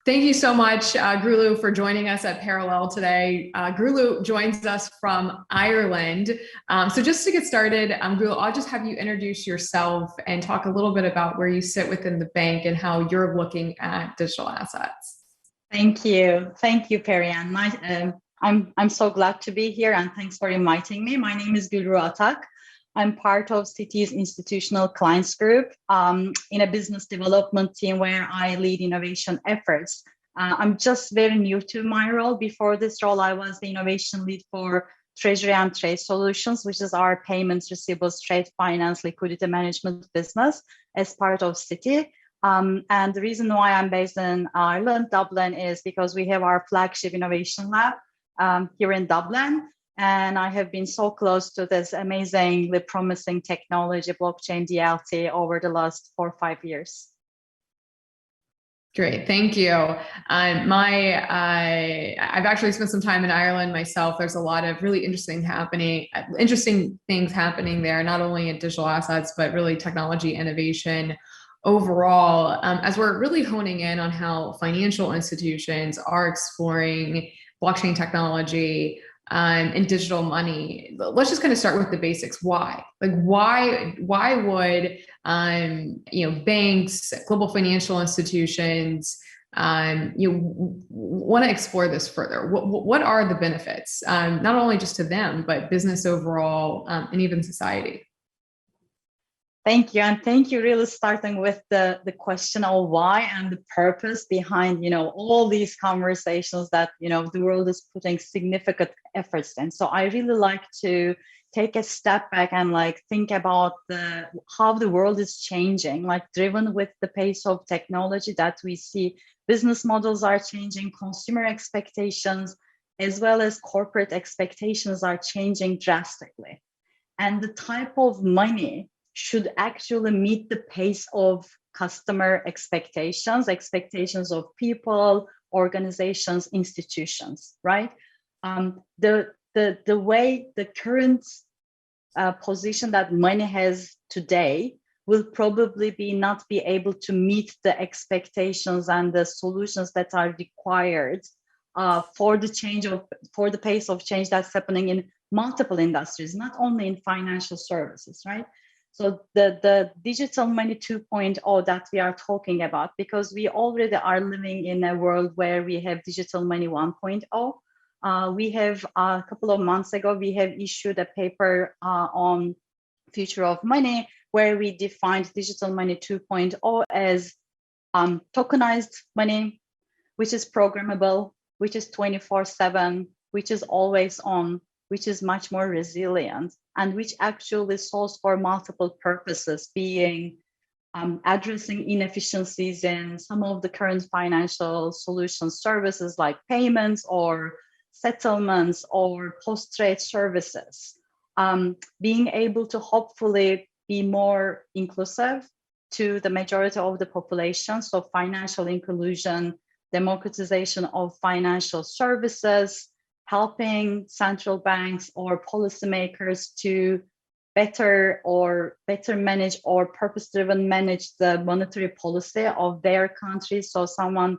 Thank you so much, Gulru, for joining us at Parallel today. Gulru joins us from Ireland. So just to get started, Gulru, I'll just have you introduce yourself and talk a little bit about where you sit within the bank and how you're looking at digital assets. Thank you. Thank you, Perianne. I'm so glad to be here, and thanks for inviting me. My name is Gulru Atak. I'm part of Citis Institutional Clients Group in a business development team where I lead innovation efforts. I'm just very new to my role. Before this role, I was the innovation lead for Treasury and Trade Solutions, which is our payments, receivables, trade finance, liquidity management business as part of Citi. And the reason why I'm based in Ireland, Dublin, is because we have our flagship innovation lab here in Dublin. And I have been so close to this amazingly promising technology, blockchain DLT, over the last 4 or 5 years. Great, thank you. I've actually spent some time in Ireland myself. There's a lot of really interesting things happening there, not only in digital assets, but really technology innovation overall, as we're really honing in on how financial institutions are exploring blockchain technology and digital money. Let's just kind of start with the basics. Why? Like, why would banks, global financial institutions, want to explore this further? What are the benefits, not only just to them, but business overall, and even society? Thank you. And thank you really starting with the question of why and the purpose behind, all these conversations that, the world is putting significant efforts in. So I really like to take a step back and think about how the world is changing, driven with the pace of technology that we see. Business models are changing, consumer expectations, as well as corporate expectations are changing drastically. And the type of money should actually meet the pace of customer expectations of people, organizations, institutions, right? The way the current position that money has today will probably not be able to meet the expectations and the solutions that are required for the pace of change that's happening in multiple industries, not only in financial services, right? So the digital money 2.0 that we are talking about, because we already are living in a world where we have digital money 1.0. We have a couple of months ago, we have issued a paper on future of money, where we defined digital money 2.0 as tokenized money, which is programmable, which is 24/7, which is always on, which is much more resilient, and which actually solves for multiple purposes, being addressing inefficiencies in some of the current financial solution services like payments or settlements or post-trade services, being able to hopefully be more inclusive to the majority of the population. So financial inclusion, democratization of financial services, helping central banks or policymakers to better manage or purpose-driven manage the monetary policy of their countries. So someone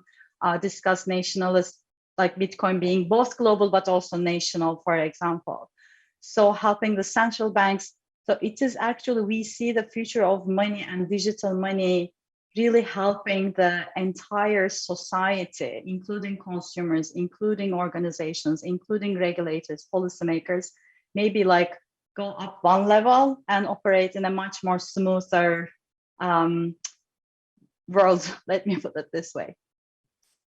discussed nationalist, like Bitcoin being both global but also national, for example. So helping the central banks. So it is actually, we see the future of money and digital money really helping the entire society, including consumers, including organizations, including regulators, policymakers, maybe go up one level and operate in a much more smoother world. Let me put it this way.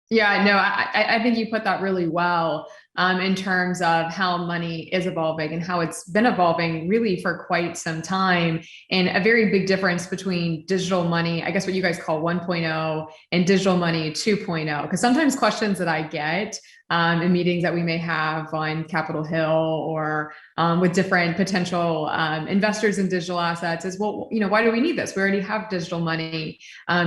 Yeah, no, I think you put that really well in terms of how money is evolving and how it's been evolving really for quite some time. And a very big difference between digital money, I guess what you guys call 1.0, and digital money 2.0. Because sometimes questions that I get in meetings that we may have on Capitol Hill or with different potential investors in digital assets is, well, why do we need this? We already have digital money.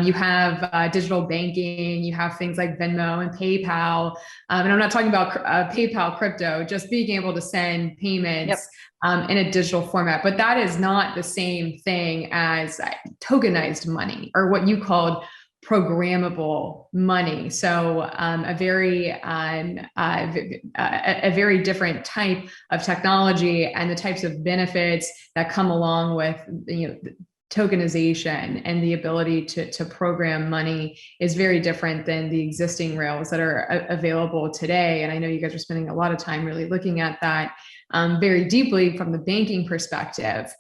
You have digital banking, you have things like Venmo and PayPal. And I'm not talking about PayPal crypto, just being able to send payments in a digital format. But that is not the same thing as tokenized money, or what you called programmable money. So a very different type of technology, and the types of benefits that come along with, tokenization and the ability to program money is very different than the existing rails that are available today. And I know you guys are spending a lot of time really looking at that very deeply from the banking perspective.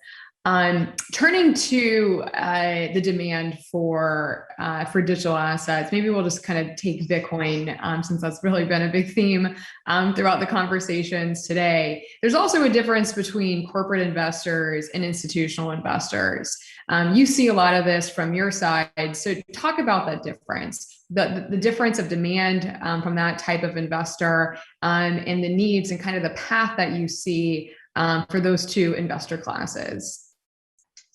Turning to the demand for digital assets, maybe we'll just kind of take Bitcoin, since that's really been a big theme throughout the conversations today. There's also a difference between corporate investors and institutional investors. You see a lot of this from your side, so talk about that difference, the difference of demand from that type of investor, and the needs and kind of the path that you see for those two investor classes.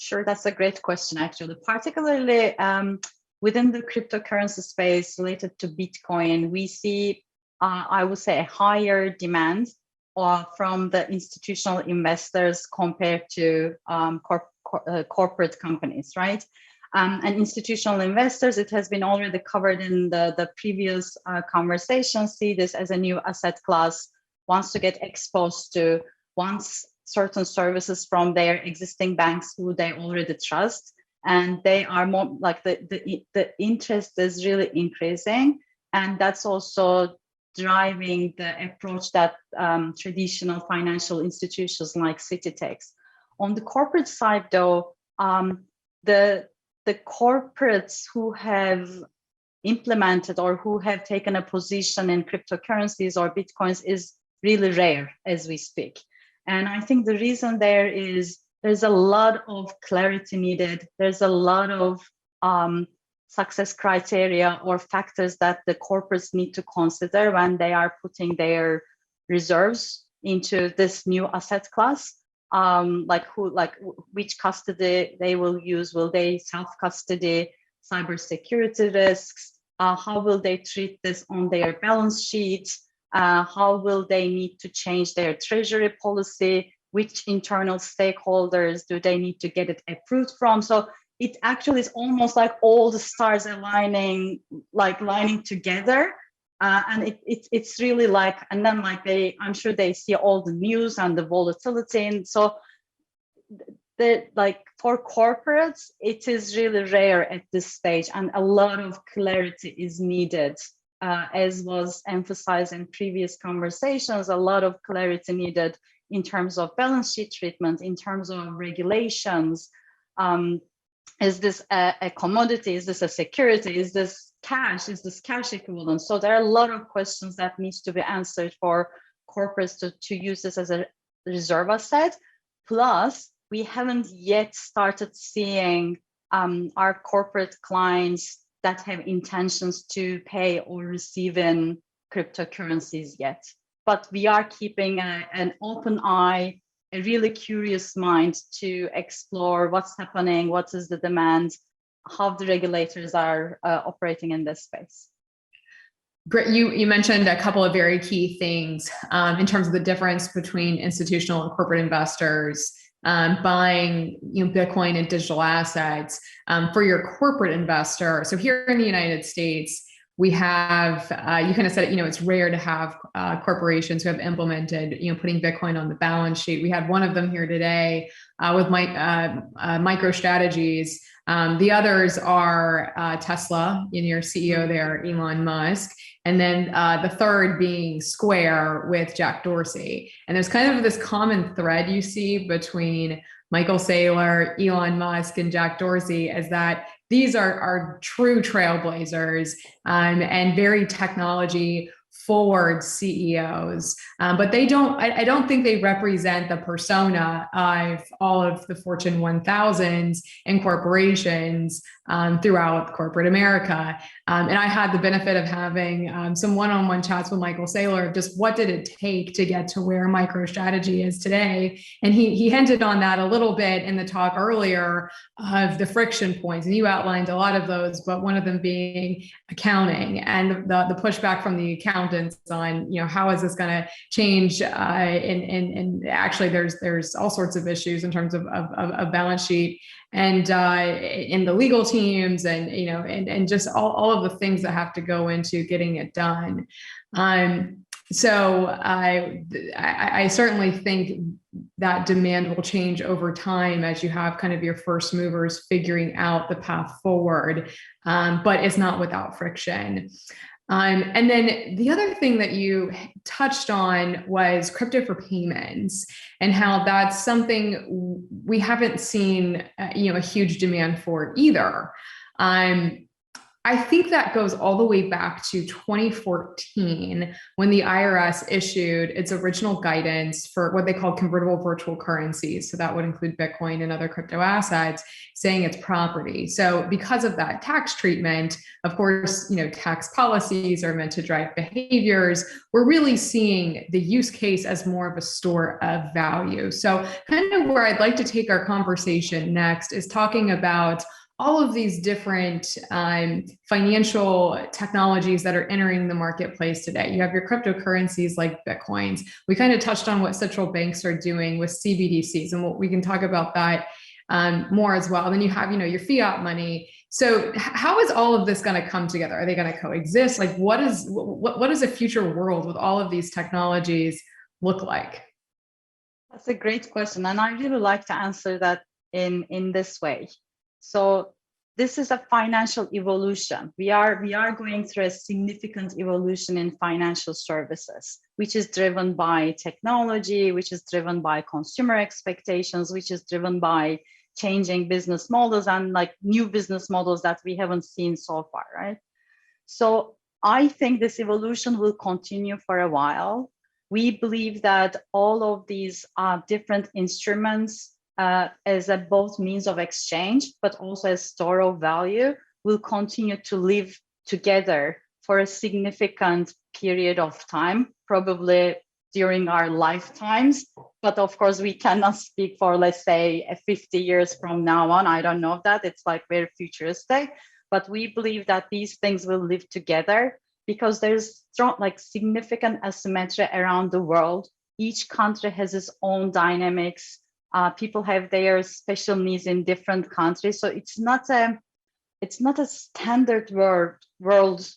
Sure, that's a great question, actually. Particularly within the cryptocurrency space related to Bitcoin, we see, I would say, a higher demand from the institutional investors compared to corporate companies, right? And institutional investors, it has been already covered in the previous conversation, see this as a new asset class, wants to get exposed to, wants certain services from their existing banks who they already trust, and they are more like the interest is really increasing, and that's also driving the approach that traditional financial institutions like Citi takes. On the corporate side, though, the corporates who have implemented or who have taken a position in cryptocurrencies or Bitcoins is really rare as we speak. And I think the reason there's a lot of clarity needed. There's a lot of success criteria or factors that the corporates need to consider when they are putting their reserves into this new asset class. Like which custody they will use. Will they self-custody, cybersecurity risks? How will they treat this on their balance sheet? How will they need to change their treasury policy? Which internal stakeholders do they need to get it approved from? So it actually is almost like all the stars aligning, like lining together. And it's really like, and then like I'm sure they see all the news and the volatility. And so like for corporates, it is really rare at this stage, and a lot of clarity is needed. As was emphasized in previous conversations, a lot of clarity needed in terms of balance sheet treatment, in terms of regulations. Is this a commodity? Is this a security? Is this cash? Is this cash equivalent? So there are a lot of questions that needs to be answered for corporates to use this as a reserve asset. Plus, we haven't yet started seeing our corporate clients that have intentions to pay or receive in cryptocurrencies yet. But we are keeping an open eye, a really curious mind to explore what's happening, what is the demand, how the regulators are operating in this space. Great. You mentioned a couple of very key things in terms of the difference between institutional and corporate investors buying Bitcoin and digital assets. For your corporate investor, so here in the United States, we have, you kind of said it, it's rare to have corporations who have implemented, putting Bitcoin on the balance sheet. We had one of them here today with MicroStrategies. The others are Tesla, your CEO there, Elon Musk. And then the third being Square with Jack Dorsey. And there's kind of this common thread you see between Michael Saylor, Elon Musk, and Jack Dorsey, is that these are true trailblazers and very technology forward CEOs, but I don't think they represent the persona of all of the Fortune 1000s and corporations throughout corporate America. And I had the benefit of having some one-on-one chats with Michael Saylor of just what did it take to get to where MicroStrategy is today. And he hinted on that a little bit in the talk earlier of the friction points. And you outlined a lot of those, but one of them being accounting and the pushback from the accountants accountants on, how is this going to change? And actually, there's all sorts of issues in terms of balance sheet and in the legal teams, and just all of the things that have to go into getting it done. So I certainly think that demand will change over time as you have kind of your first movers figuring out the path forward, but it's not without friction. And then the other thing that you touched on was crypto for payments and how that's something we haven't seen, a huge demand for either. I think that goes all the way back to 2014 when the IRS issued its original guidance for what they called convertible virtual currencies. So that would include Bitcoin and other crypto assets, saying it's property. So because of that tax treatment, of course, tax policies are meant to drive behaviors. We're really seeing the use case as more of a store of value. So kind of where I'd like to take our conversation next is talking about all of these different financial technologies that are entering the marketplace today. You have your cryptocurrencies like Bitcoins. We kind of touched on what central banks are doing with CBDCs, and we can talk about that more as well. Then you have, your fiat money. So how is all of this going to come together? Are they going to coexist? Like, what does a future world with all of these technologies look like? That's a great question, and I really like to answer that in this way. So this is a financial evolution. We are going through a significant evolution in financial services, which is driven by technology, which is driven by consumer expectations, which is driven by changing business models and like new business models that we haven't seen so far, right? So I think this evolution will continue for a while. We believe that all of these different instruments as a both means of exchange, but also as store of value, will continue to live together for a significant period of time, probably during our lifetimes. But of course, we cannot speak for, let's say, 50 years from now on. I don't know that. It's like very futuristic. But we believe that these things will live together because there's strong, like significant asymmetry around the world. Each country has its own dynamics. People have their special needs in different countries, so it's not a standard world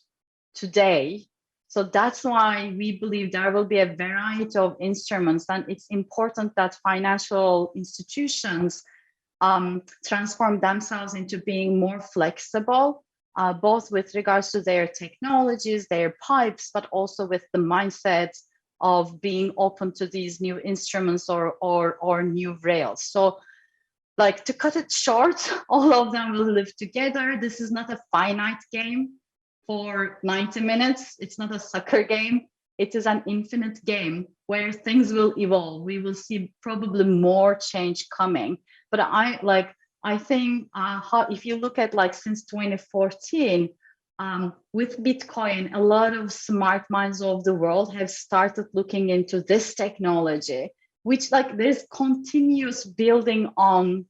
today. So that's why we believe there will be a variety of instruments, and it's important that financial institutions transform themselves into being more flexible, both with regards to their technologies, their pipes, but also with the mindset of being open to these new instruments or new rails. So like to cut it short, all of them will live together. This is not a finite game for 90 minutes. It's not a soccer game. It is an infinite game where things will evolve. We will see probably more change coming. But I think if you look at like since 2014, with Bitcoin, a lot of smart minds of the world have started looking into this technology, which like there's continuous building on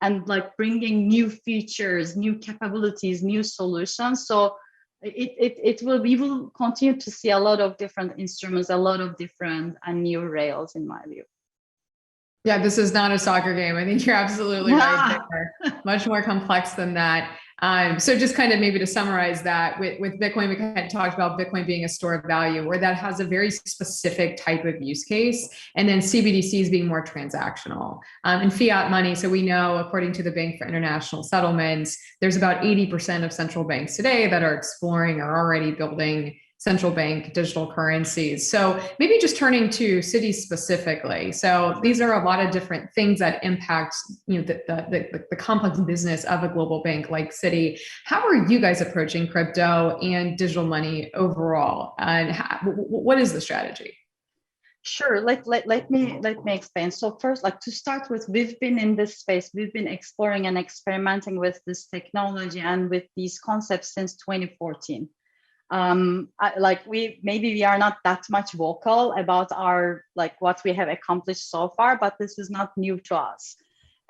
and like bringing new features, new capabilities, new solutions. So we will continue to see a lot of different instruments, a lot of different and new rails, in my view. Yeah, this is not a soccer game. I think you're absolutely right there. Much more complex than that. So just kind of maybe to summarize that, with Bitcoin, we kind of talked about Bitcoin being a store of value where that has a very specific type of use case, and then CBDCs being more transactional. And fiat money, so we know, according to the Bank for International Settlements, there's about 80% of central banks today that are exploring or already building central bank digital currencies. So maybe just turning to Citis specifically. So these are a lot of different things that impact, the complex business of a global bank like Citi. How are you guys approaching crypto and digital money overall? And what is the strategy? Sure. Let me explain. So first, like to start with, we've been in this space. We've been exploring and experimenting with this technology and with these concepts since 2014. We are not that much vocal about our what we have accomplished so far, but this is not new to us.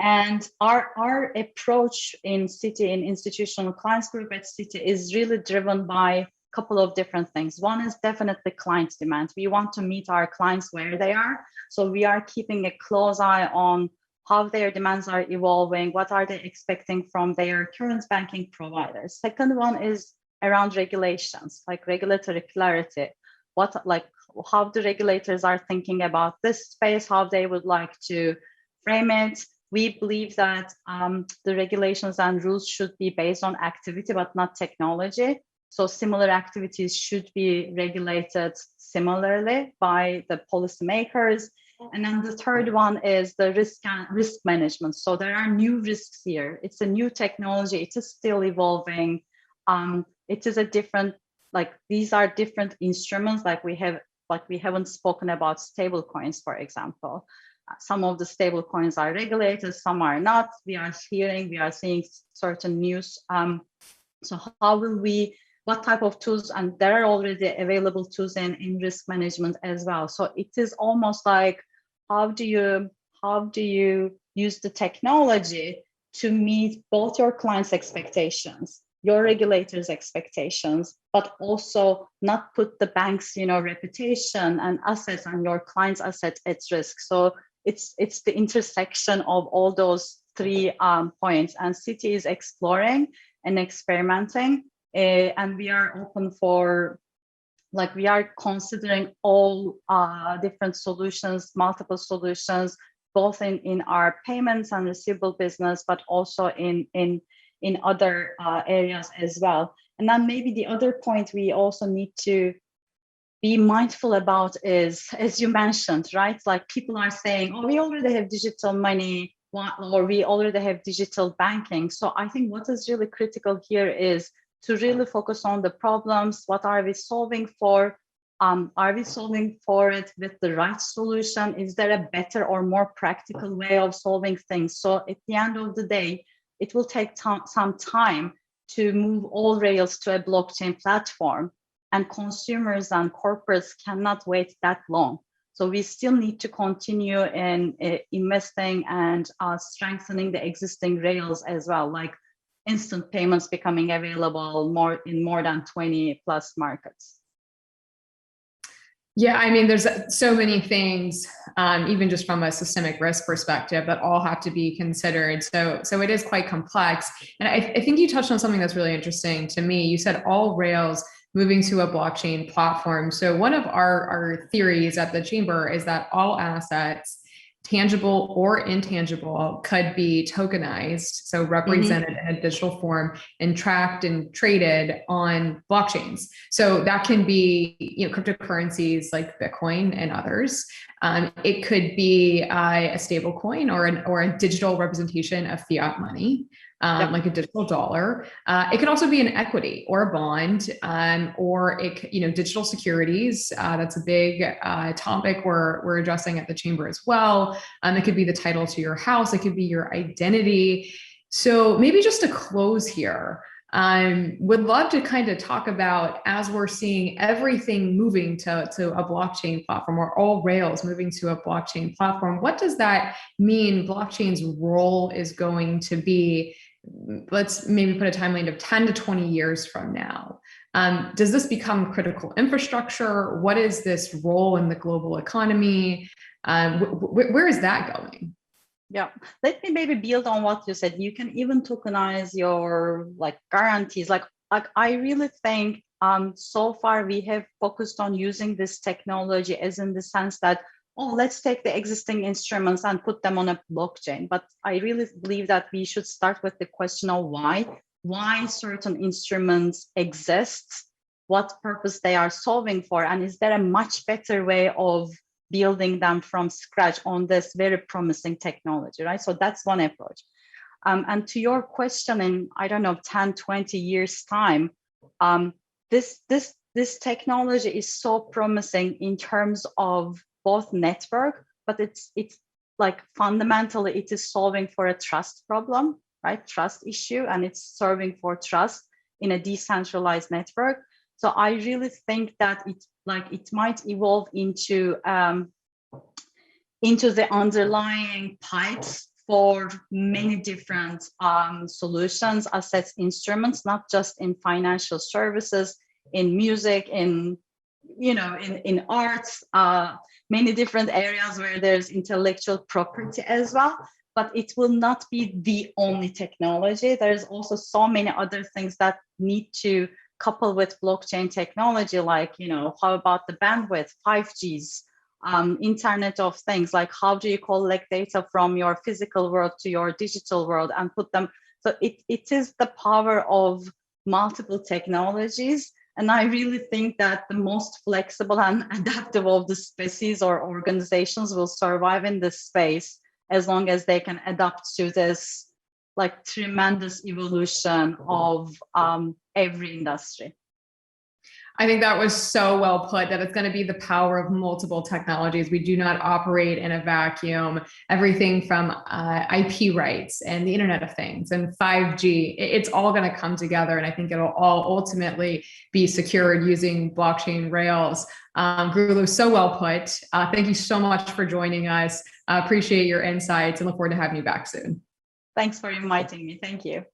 And our approach in Citi, in Institutional Clients Group at Citi, is really driven by couple of different things. One is definitely client demand. We want to meet our clients where they are. So we are keeping a close eye on how their demands are evolving, what are they expecting from their current banking providers. Second one is around regulations, like regulatory clarity. How the regulators are thinking about this space, how they would like to frame it. We believe that the regulations and rules should be based on activity, but not technology. So similar activities should be regulated similarly by the policymakers. And then the third one is the risk management. So there are new risks here. It's a new technology. It is still evolving. It is a different, these are different instruments. We haven't spoken about stable coins, for example. Some of the stable coins are regulated, some are not. We are seeing certain news. So how will what type of tools, and there are already available tools in risk management as well. So it is almost like, how do you use the technology to meet both your clients' expectations, your regulators' expectations, but also not put the bank's reputation and assets and your clients' assets at risk. So it's the intersection of all those three points, and Citi is exploring and experimenting, and we are open for, we are considering all different solutions, multiple solutions, both in our payments and receivable business, but also in other areas as well. And then maybe the other point we also need to be mindful about is, as you mentioned, right? Like people are saying, oh, we already have digital money, or we already have digital banking. So I think what is really critical here is to really focus on the problems. What are we solving for? Are we solving for it with the right solution? Is there a better or more practical way of solving things? So at the end of the day, it will take some time to move all rails to a blockchain platform, and consumers and corporates cannot wait that long. So we still need to continue in investing and strengthening the existing rails as well, like instant payments becoming available in more than 20 plus markets. Yeah, I mean, there's so many things, even just from a systemic risk perspective, that all have to be considered. So it is quite complex. And I think you touched on something that's really interesting to me. You said all rails moving to a blockchain platform. So one of our theories at the Chamber is that all assets, tangible or intangible, could be tokenized, so represented in a digital form and tracked and traded on blockchains. So that can be, cryptocurrencies like Bitcoin and others. It could be a stable coin or a digital representation of fiat money. Like a digital dollar. It could also be an equity or a bond, or digital securities. That's a big topic we're addressing at the Chamber as well. It could be the title to your house. It could be your identity. So maybe just to close here, would love to kind of talk about, as we're seeing everything moving to a blockchain platform, or all rails moving to a blockchain platform, what does that mean blockchain's role is going to be? Let's maybe put a timeline of 10 to 20 years from now. Does this become critical infrastructure? What is this role in the global economy? Where is that going? Yeah, let me maybe build on what you said. You can even tokenize your guarantees. I really think so far we have focused on using this technology as in the sense that, oh, let's take the existing instruments and put them on a blockchain. But I really believe that we should start with the question of why certain instruments exist, what purpose they are solving for, and is there a much better way of building them from scratch on this very promising technology, right? So that's one approach. And to your question, in, I don't know, 10, 20 years time, this technology is so promising in terms of both network, but it's fundamentally it is solving for a trust problem, right? Trust issue, and it's serving for trust in a decentralized network. So I really think that it might evolve into the underlying pipes for many different solutions, assets, instruments, not just in financial services, in music, in in arts, many different areas where there's intellectual property as well. But it will not be the only technology. There's also so many other things that need to couple with blockchain technology, like, how about the bandwidth, 5Gs, Internet of Things, like how do you collect data from your physical world to your digital world and put them. So it is the power of multiple technologies. And I really think that the most flexible and adaptive of the species or organizations will survive in this space as long as they can adapt to this like tremendous evolution of every industry. I think that was so well put, that it's going to be the power of multiple technologies. We do not operate in a vacuum. Everything from IP rights and the Internet of Things and 5G, it's all going to come together. And I think it'll all ultimately be secured using blockchain rails. Gulru, so well put. Thank you so much for joining us. Appreciate your insights and look forward to having you back soon. Thanks for inviting me. Thank you.